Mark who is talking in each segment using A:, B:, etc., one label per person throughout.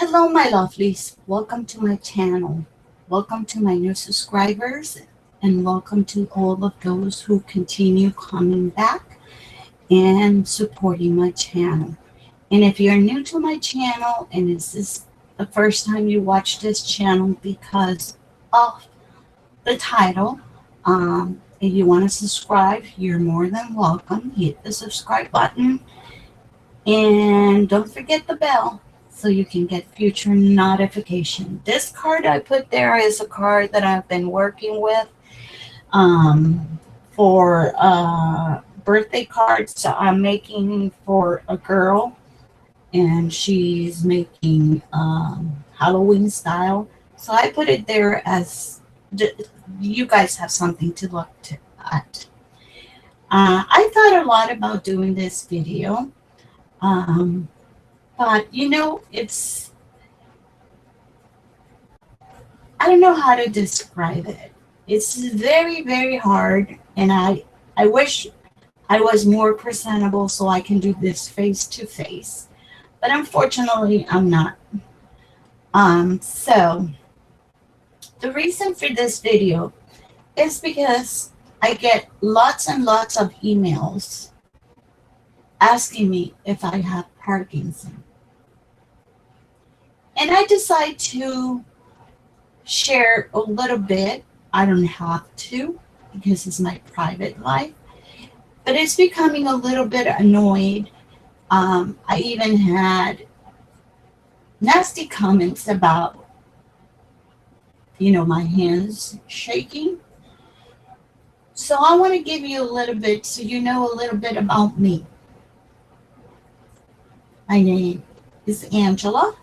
A: Hello, my lovelies. Welcome to my channel. Welcome to my new subscribers, and welcome to all of those who continue coming back and supporting my channel. And if you're new to my channel and this is the first time you watch this channel because of the title, if you want to subscribe, you're more than welcome. Hit the subscribe button and don't forget the bell so you can get future notification. This card I put there is a card that I've been working with for birthday cards I'm making for a girl, and she's making Halloween style. So I put it there as you guys have something to look at. I thought a lot about doing this video. But I don't know how to describe it. It's very, very hard, and I wish I was more presentable so I can do this face to face. But unfortunately, I'm not. So the reason for this video is because I get lots and lots of emails asking me if I have Parkinson. And I decide to share a little bit. I don't have to because it's my private life, but it's becoming a little bit annoyed. I even had nasty comments about, my hands shaking. So I want to give you a little bit so you know a little bit about me. My name is Angela.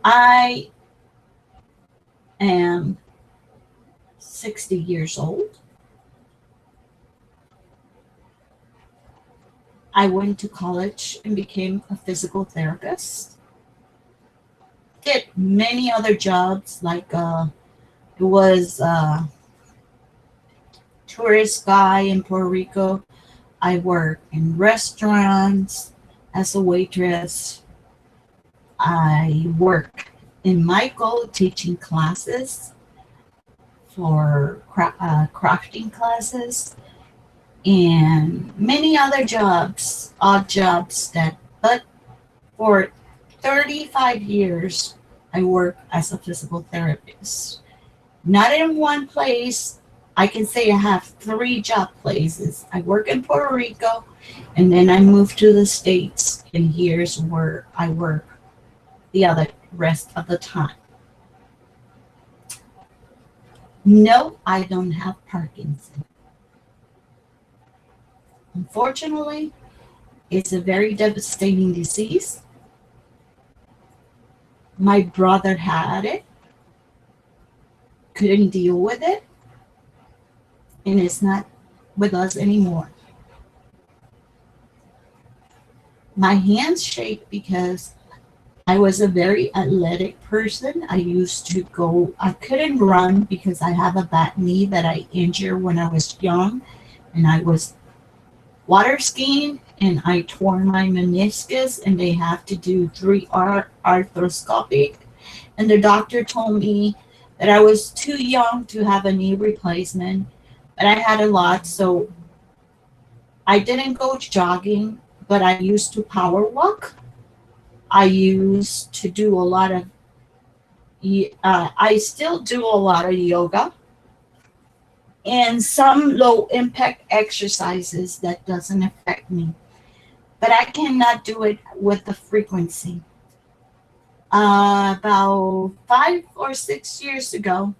A: I am 60 years old. I went to college and became a physical therapist. Did many other jobs, like it was a tourist guy in Puerto Rico. I worked in restaurants as a waitress. I work in Michael teaching classes for crafting classes and many other jobs, odd jobs but for 35 years, I work as a physical therapist. Not in one place. I can say I have 3 job places. I work in Puerto Rico, and then I moved to the States, and here's where I work the other rest of the time. No, I don't have Parkinson. Unfortunately, it's a very devastating disease. My brother had it, couldn't deal with it, and it's not with us anymore. My hands shake because I was a very athletic person. I couldn't run because I have a bad knee that I injured when I was young, and I was water skiing and I tore my meniscus, and they have to do 3 arthroscopic, and the doctor told me that I was too young to have a knee replacement, but I had a lot, so I didn't go jogging, but I used to power walk. I used to do a lot of, I still do a lot of yoga and some low impact exercises that doesn't affect me, but I cannot do it with the frequency. About 5 or 6 years ago,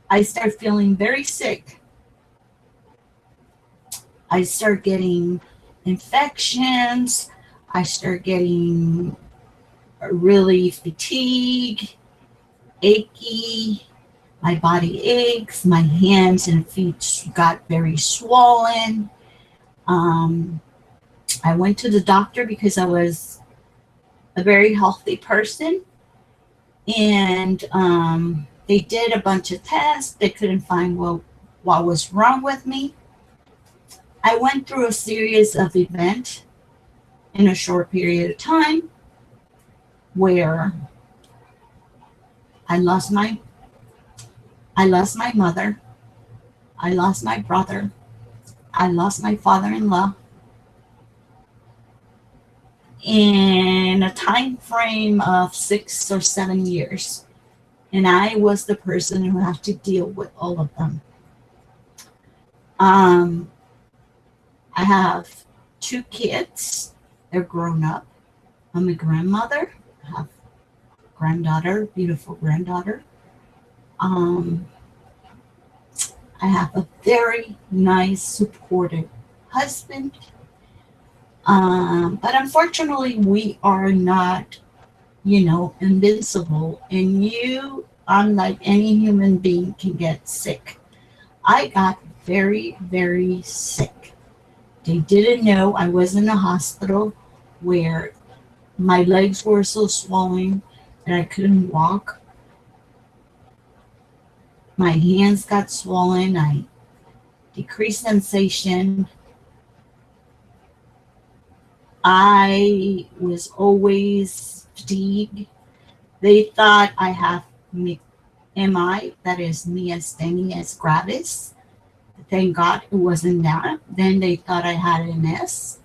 A: I started feeling very sick. I started getting infections. I started getting really fatigued, achy. My body aches. My hands and feet got very swollen. I went to the doctor because I was a very healthy person, and they did a bunch of tests. They couldn't find what was wrong with me. I went through a series of events in a short period of time where I lost my mother, I lost my brother, I lost my father-in-law in a time frame of 6 or 7 years. And I was the person who had to deal with all of them. Um, I have 2 kids. They're grown up. I'm a grandmother. I have a granddaughter, beautiful granddaughter. Um, I have a very nice, supportive husband. But unfortunately, we are not, invincible. And you, unlike any human being, can get sick. I got very, very sick. They didn't know I was in a hospital where my legs were so swollen that I couldn't walk. My hands got swollen. I decreased sensation. I was always fatigued. They thought I have MI, that is myasthenia gravis. Thank God it wasn't that. Then they thought I had MS.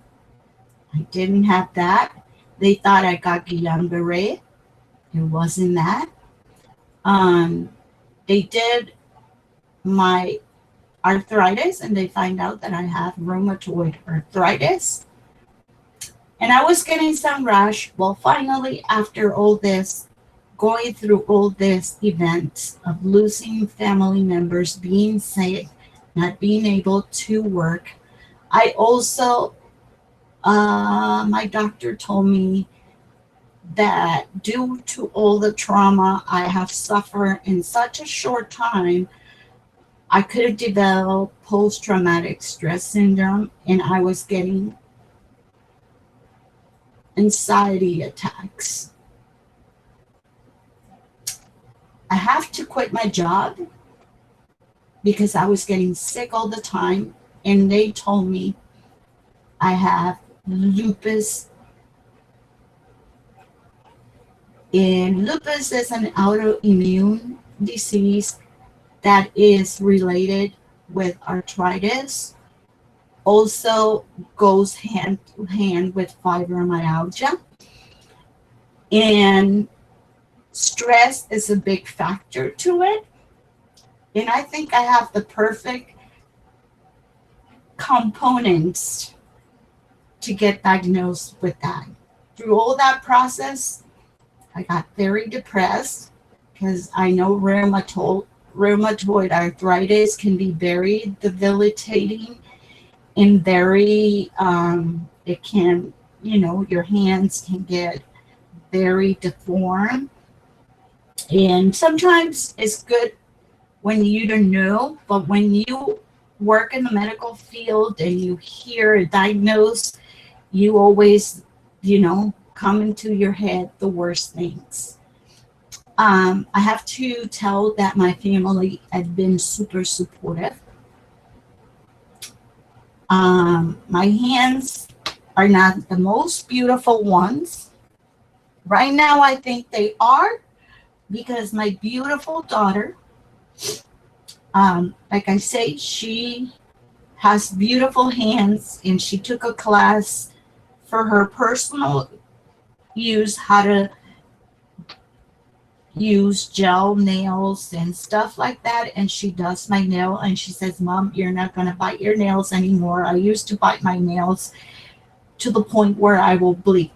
A: I didn't have that. They thought I got Guillain-Barré. It wasn't that. They did my arthritis and they find out that I have rheumatoid arthritis. And I was getting some rash. Well, finally, after all this, going through all this events of losing family members, being sick, not being able to work, I also, my doctor told me that due to all the trauma I have suffered in such a short time, I could have developed post-traumatic stress syndrome, and I was getting anxiety attacks. I have to quit my job because I was getting sick all the time, and they told me I have lupus. And lupus is an autoimmune disease that is related with arthritis. Also goes hand to hand with fibromyalgia. And stress is a big factor to it. And I think I have the perfect components to get diagnosed with that. Through all that process, I got very depressed because I know rheumatoid arthritis can be very debilitating and very, it can, your hands can get very deformed. And sometimes it's good when you don't know, but when you work in the medical field and you hear a diagnosis, you always, come into your head the worst things. I have to tell that my family had been super supportive. My hands are not the most beautiful ones. Right now, I think they are because my beautiful daughter, like I say, she has beautiful hands, and she took a class for her personal use, how to use gel nails and stuff like that. And she does my nail, and she says, "Mom, you're not going to bite your nails anymore. I used to bite my nails to the point where I will bleed."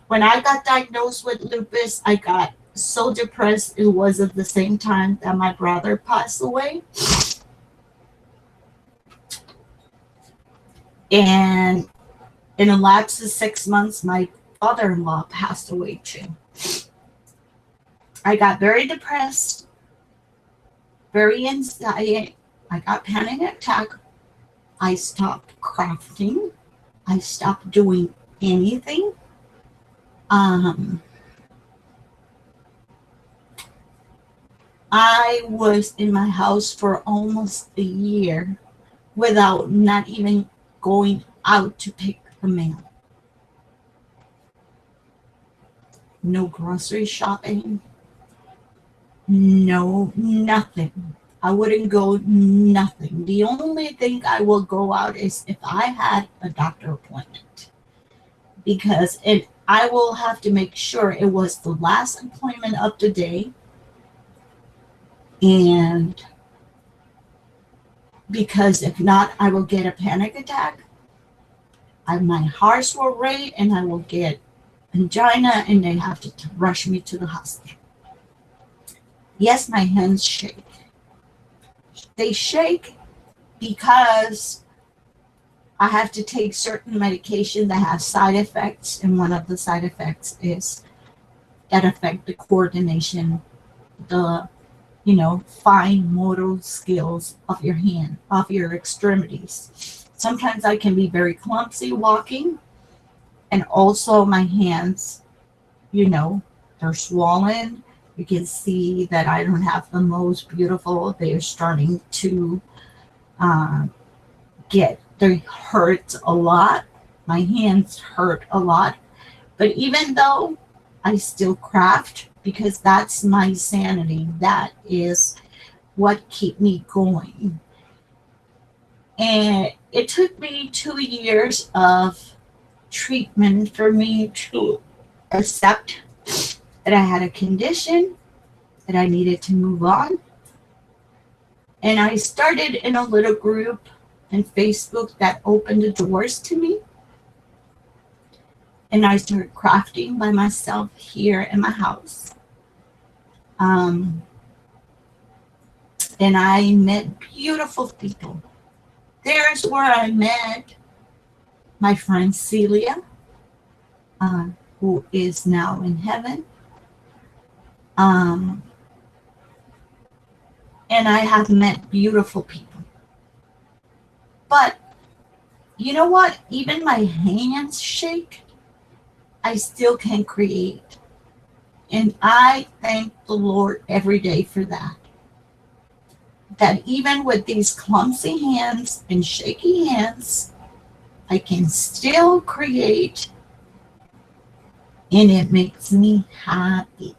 A: When I got diagnosed with lupus, I got so depressed. It was at the same time that my brother passed away. And in a lapse of 6 months, my father-in-law passed away too. I got very depressed, very anxiety. I got panic attack. I stopped crafting. I stopped doing anything. I was in my house for almost a year without not even going out to pick the mail. no grocery shopping, no nothing. I wouldn't go nothing. The only thing I will go out is if I had a doctor appointment, because I will have to make sure it was the last appointment up to date, and because if not, I will get a panic attack. My heart will rate, and I will get angina, and they have to rush me to the hospital. Yes, my hands shake. They shake because I have to take certain medication that have side effects, and one of the side effects is that affect the coordination, the fine motor skills of your hand, of your extremities. Sometimes I can be very clumsy walking, and also my hands, they're swollen. You can see that I don't have the most beautiful. They're starting to they hurt a lot. My hands hurt a lot. But even though I still craft, because that's my sanity, that is what keep me going. And it took me 2 years of treatment for me to accept that I had a condition, that I needed to move on. And I started in a little group in Facebook that opened the doors to me. And I started crafting by myself here in my house. And I met beautiful people. There's where I met my friend Celia, who is now in heaven. And I have met beautiful people. But you know what? Even my hands shake. I still can create. And I thank the Lord every day for that. That even with these clumsy hands and shaky hands, I can still create, and it makes me happy.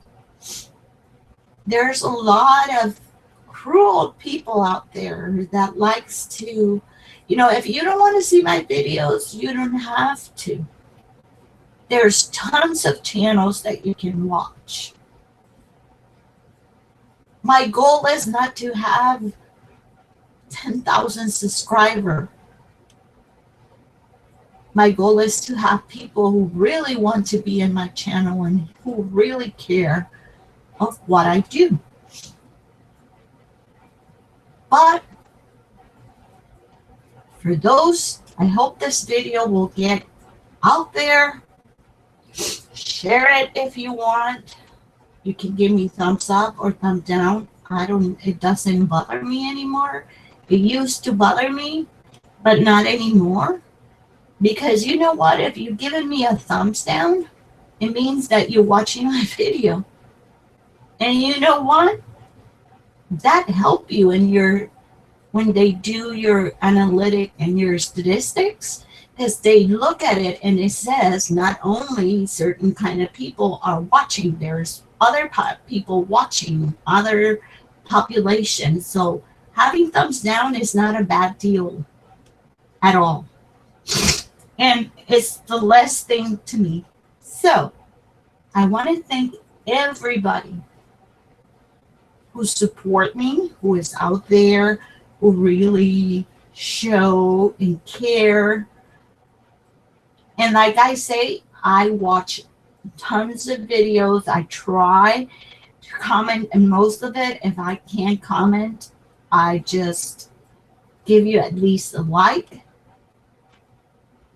A: There's a lot of cruel people out there that likes to, if you don't want to see my videos, you don't have to. There's tons of channels that you can watch. My goal is not to have 10,000 subscribers. My goal is to have people who really want to be in my channel and who really care of what I do. But for those, I hope this video will get out there. Share it if you want. You can give me thumbs up or thumbs down. It doesn't bother me anymore. It used to bother me, but not anymore. Because you know what? If you've given me a thumbs down, it means that you're watching my video. And you know what? That helps you when they do your analytic and your statistics, because they look at it and it says not only certain kind of people are watching, there's other people watching, other populations. So having thumbs down is not a bad deal at all. And it's the less thing to me. So I want to thank everybody who support me, who is out there, who really show and care. And like I say, I watch tons of videos. I try to comment, and most of it, if I can't comment, I just give you at least a like.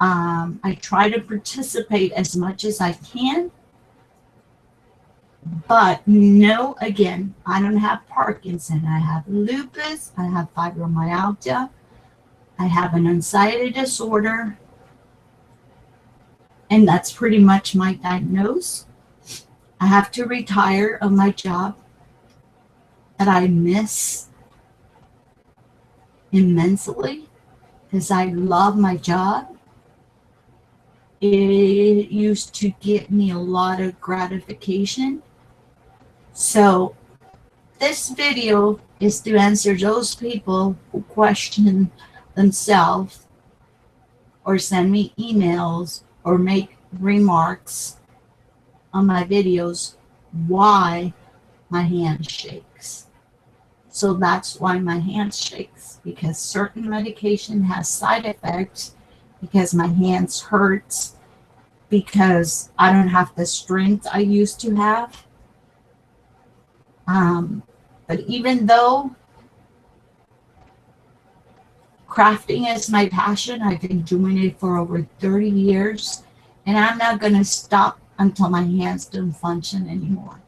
A: I try to participate as much as I can. But no, again, I don't have Parkinson. I have lupus. I have fibromyalgia. I have an anxiety disorder. And that's pretty much my diagnosis. I have to retire of my job that I miss immensely because I love my job. it used to give me a lot of gratification. So this video is to answer those people who question themselves or send me emails or make remarks on my videos why my hand shakes. So that's why my hand shakes, because certain medication has side effects, because my hands hurts, because I don't have the strength I used to have. But even though crafting is my passion, I've been doing it for over 30 years, and I'm not going to stop until my hands don't function anymore.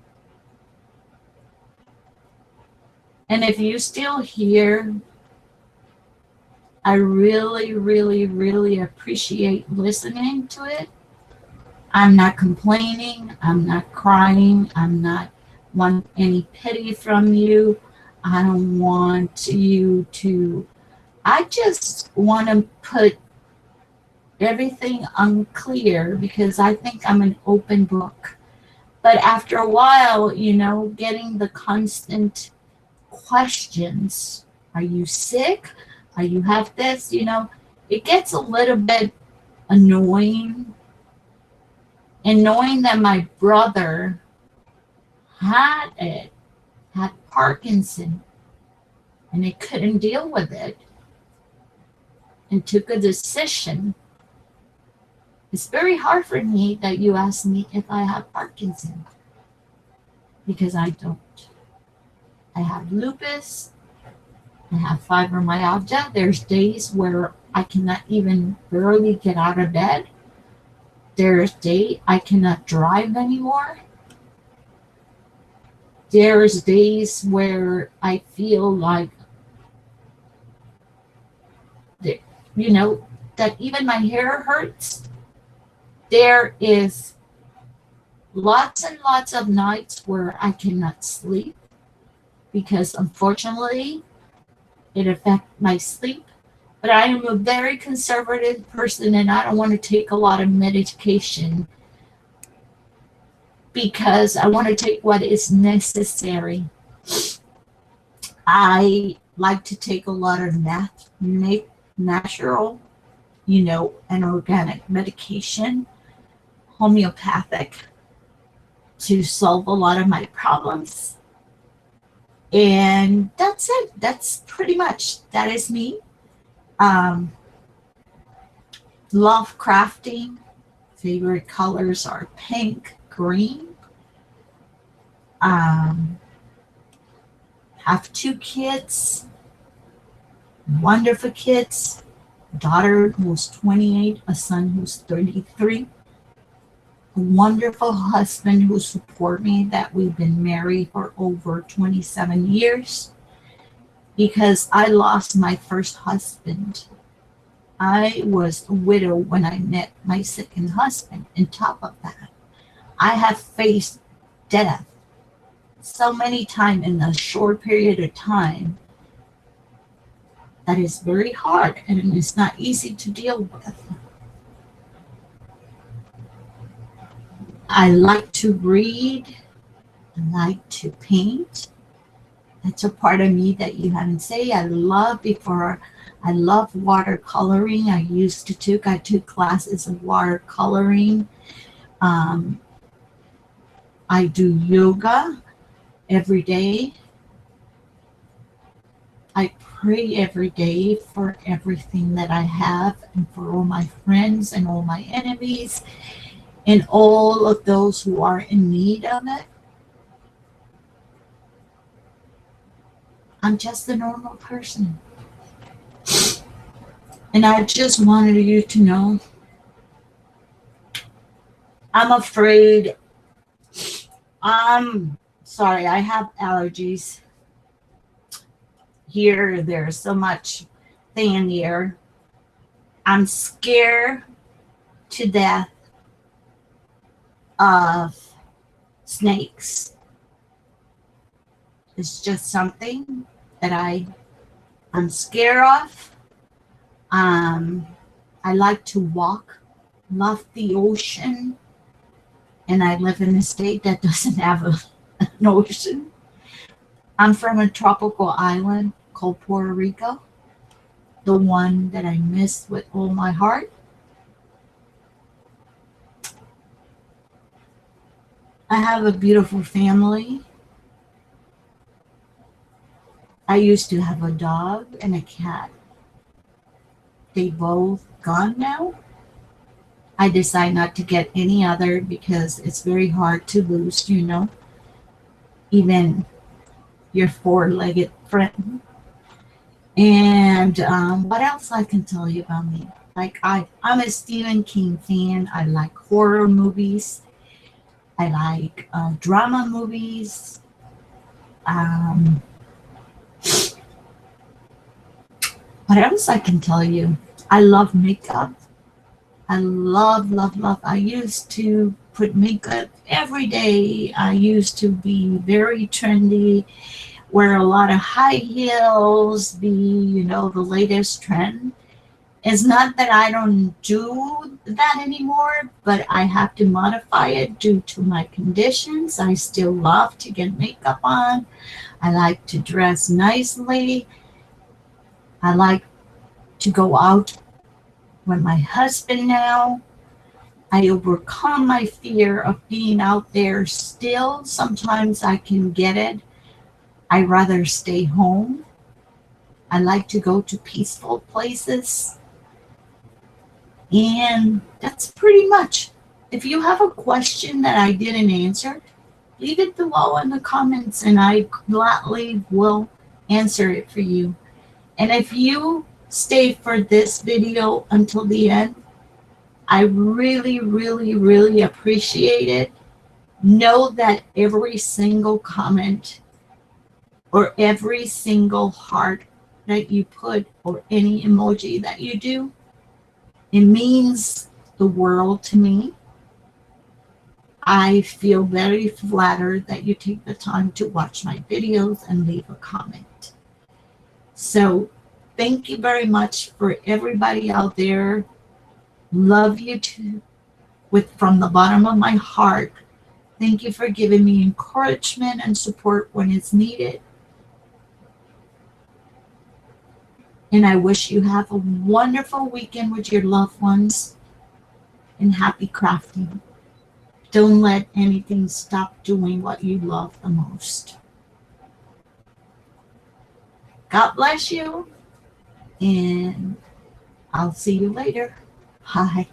A: And if you still here, I really, really, really appreciate listening to it. I'm not complaining. I'm not crying. I'm not want any pity from you. I don't want you to, I just want to put everything unclear because I think I'm an open book. But after a while, getting the constant questions, are you sick? Are you have this? It gets a little bit annoying. And knowing that my brother had Parkinson, and he couldn't deal with it and took a decision. It's very hard for me that you ask me if I have Parkinson, because I don't. I have lupus, I have fibromyalgia. There's days where I cannot even barely get out of bed. There's days I cannot drive anymore. There's days where I feel like, that even my hair hurts. There is lots and lots of nights where I cannot sleep because unfortunately it affects my sleep. But I am a very conservative person and I don't want to take a lot of medication because I want to take what is necessary. I like to take a lot of natural, and organic medication, homeopathic, to solve a lot of my problems. And that's it. That's pretty much, that is me. Love crafting. Favorite colors are pink, green. Have 2 kids, wonderful kids. A daughter who's 28, a son who's 33. A wonderful husband who supports me, that we've been married for over 27 years. Because I lost my first husband. I was a widow when I met my second husband. On top of that, I have faced death so many times in a short period of time that is very hard and it's not easy to deal with. I like to read. I like to paint. That's a part of me that you haven't said. I love watercoloring. I took classes of watercoloring. I do yoga every day. I pray every day for everything that I have and for all my friends and all my enemies and all of those who are in need of it. I'm just a normal person. And I just wanted you to know I'm afraid. I'm sorry, I have allergies. Here, there's so much thin air. I'm scared to death of snakes. It's just something that I'm scared of. I like to walk love the ocean, and I live in a state that doesn't have an ocean. I'm from a tropical island called Puerto Rico, the one that I miss with all my heart. I have a beautiful family. I used to have a dog and a cat. They both gone now. I decide not to get any other because it's very hard to lose, even your four-legged friend. And what else I can tell you about me? Like I'm a Stephen King fan. I like horror movies. I like drama movies. Um, what else I can tell you? I love makeup. I love, love, love. I used to put makeup every day. I used to be very trendy, wear a lot of high heels, the latest trend. It's not that I don't do that anymore, but I have to modify it due to my conditions. I still love to get makeup on. I like to dress nicely. I like to go out with my husband now. I overcome my fear of being out there still. Sometimes I can get it. I rather stay home. I like to go to peaceful places. And that's pretty much. If you have a question that I didn't answer, leave it below in the comments and I gladly will answer it for you. And if you stay for this video until the end, I really, really, really appreciate it. Know that every single comment or every single heart that you put or any emoji that you do, it means the world to me. I feel very flattered that you take the time to watch my videos and leave a comment. So thank you very much for everybody out there. Love you too, from the bottom of my heart. Thank you for giving me encouragement and support when it's needed. And I wish you have a wonderful weekend with your loved ones and happy crafting. Don't let anything stop doing what you love the most. God bless you, and I'll see you later. Bye.